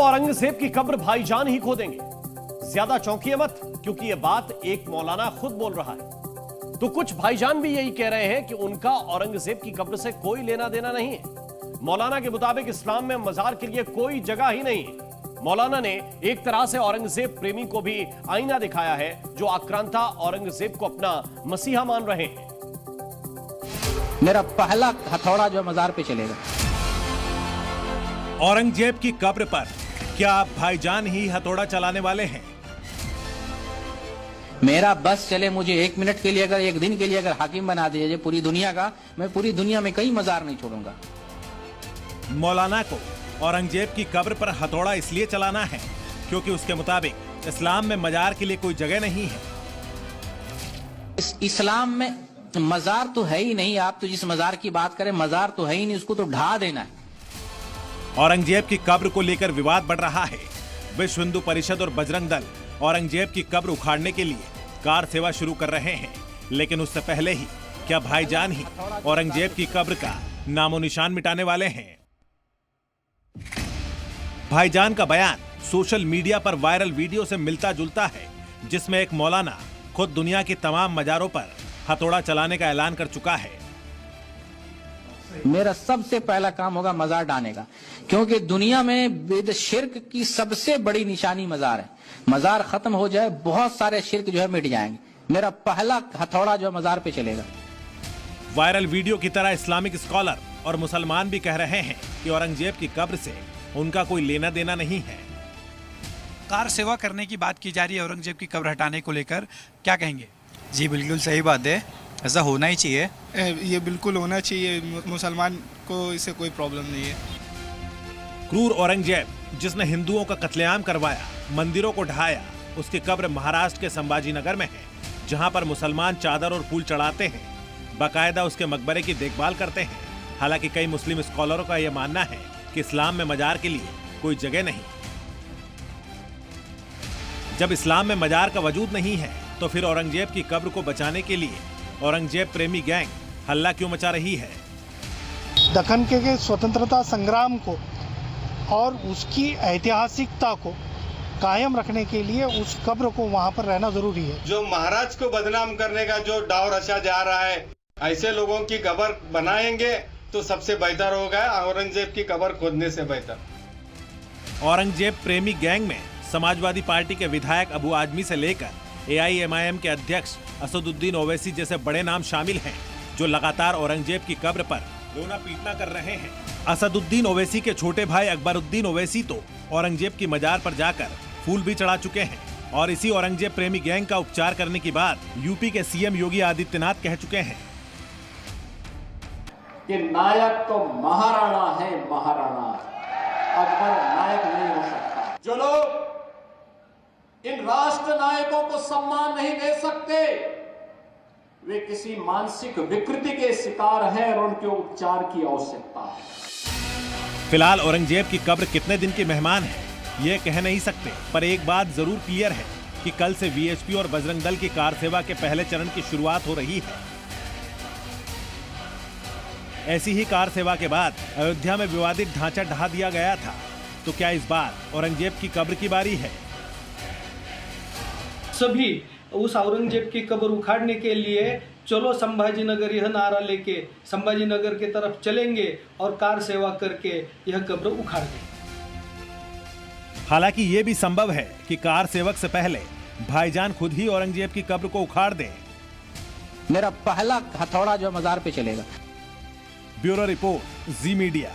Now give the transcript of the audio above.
औरंगजेब की कब्र भाईजान ही खोदेंगे। ज्यादा चौंकिए मत, क्योंकि यह बात एक मौलाना खुद बोल रहा है। तो कुछ भाईजान भी यही कह रहे हैं कि उनका औरंगजेब की कब्र से कोई लेना देना नहीं है। मौलाना के मुताबिक इस्लाम में मजार के लिए कोई जगह ही नहीं है। मौलाना ने एक तरह से औरंगजेब प्रेमी को भी आईना दिखाया है, जो आक्रांता औरंगजेब को अपना मसीहा मान रहे हैं। मेरा पहला हथौड़ा जो मजार पे चलेगा। औरंगजेब की कब्र पर क्या भाईजान ही हथौड़ा चलाने वाले हैं? मेरा बस चले, मुझे 1 मिनट के लिए, अगर 1 दिन के लिए अगर हाकिम बना दीजिए पूरी दुनिया का, मैं पूरी दुनिया में कई मजार नहीं छोड़ूंगा। मौलाना को औरंगजेब की कब्र पर हथौड़ा इसलिए चलाना है क्योंकि उसके मुताबिक इस्लाम में मजार के लिए कोई जगह नहीं है। इस्लाम में मजार तो है ही नहीं। आप तो जिस मजार की बात करें, मजार तो है ही नहीं, उसको तो ढा देना है। औरंगजेब की कब्र को लेकर विवाद बढ़ रहा है। विश्व हिंदू परिषद और बजरंग दल औरंगजेब की कब्र उखाड़ने के लिए कार सेवा शुरू कर रहे हैं, लेकिन उससे पहले ही क्या भाईजान ही औरंगजेब की कब्र का नामो निशान मिटाने वाले हैं? भाईजान का बयान सोशल मीडिया पर वायरल वीडियो से मिलता जुलता है, जिसमें एक मौलाना खुद दुनिया की तमाम मजारों पर हथौड़ा चलाने का ऐलान कर चुका है। मेरा सबसे पहला काम होगा मजार डालने का, क्योंकि दुनिया में शिर्क की सबसे बड़ी निशानी मजार है। मजार खत्म हो जाए, बहुत सारे शिर्क जो है मिट जाएंगे। मेरा पहला हथौड़ा जो मजार पे चलेगा। वायरल वीडियो की तरह इस्लामिक स्कॉलर और मुसलमान भी कह रहे हैं कि औरंगजेब की कब्र से उनका कोई लेना देना नहीं है। कार सेवा करने की बात की जा रही है औरंगजेब की कब्र हटाने को लेकर, क्या कहेंगे? जी बिल्कुल सही बात है, ऐसा होना ही चाहिए। ये बिल्कुल होना चाहिए, मुसलमान को इससे कोई प्रॉब्लम नहीं है। क्रूर औरंगजेब, जिसने हिंदुओं का कत्लेआम करवाया, मंदिरों को ढाया, उसकी कब्र महाराष्ट्र के संभाजी नगर में है, जहां पर मुसलमान चादर और फूल चढ़ाते हैं, बाकायदा उसके मकबरे की देखभाल करते हैं। हालांकि कई मुस्लिम स्कॉलरों का यह मानना है कि इस्लाम में मजार के लिए कोई जगह नहीं। जब इस्लाम में मजार का वजूद नहीं है, तो फिर औरंगजेब की कब्र को बचाने के लिए औरंगजेब प्रेमी गैंग हल्ला क्यों मचा रही है? दक्कन के स्वतंत्रता संग्राम को और उसकी ऐतिहासिकता को कायम रखने के लिए उस कब्र को वहां पर रहना जरूरी है। जो महाराज को बदनाम करने का जो डाव रचा जा रहा है, ऐसे लोगों की कब्र बनाएंगे तो सबसे बेहतर होगा औरंगजेब की कब्र खोदने से बेहतर। औरंगजेब प्रेमी गैंग में समाजवादी पार्टी के विधायक अबू आजमी से लेकर AIMIM के अध्यक्ष असदुद्दीन ओवैसी जैसे बड़े नाम शामिल हैं, जो लगातार औरंगजेब की कब्र पर रोना पीटना कर रहे हैं। असदुद्दीन ओवैसी के छोटे भाई अकबरुद्दीन ओवैसी तो औरंगजेब की मजार पर जाकर फूल भी चढ़ा चुके हैं, और इसी औरंगजेब प्रेमी गैंग का उपचार करने की बात यूपी के CM योगी आदित्यनाथ कह चुके हैं कि नायक तो महाराणा है, महाराणा, अकबर नायक नहीं हो सकता। जो लोग इन राष्ट्र नायकों को सम्मान नहीं दे सकते, वे किसी मानसिक विकृति के शिकार हैं और उनके उपचार की आवश्यकता है। फिलहाल औरंगजेब की कब्र कितने दिन की मेहमान है, ये कह नहीं सकते, पर एक बात जरूर क्लियर है कि कल से VHP और बजरंग दल की कार सेवा के पहले चरण की शुरुआत हो रही है। ऐसी ही कार सेवा के बाद अयोध्या में विवादित ढांचा ढहा दिया गया था, तो क्या इस बार औरंगजेब की कब्र की बारी है? सभी उस औरंगजेब की कब्र उखाड़ने के लिए चलो संभाजी नगर, यह नारा लेके संभाजी नगर की तरफ चलेंगे और कार सेवा करके यह कब्र उखाड़ देंगे। हालांकि ये भी संभव है कि कार सेवक से पहले भाईजान खुद ही औरंगजेब की कब्र को उखाड़ दें। मेरा पहला हथौड़ा जो मजार पे चलेगा। ब्यूरो रिपोर्ट, जी मीडिया।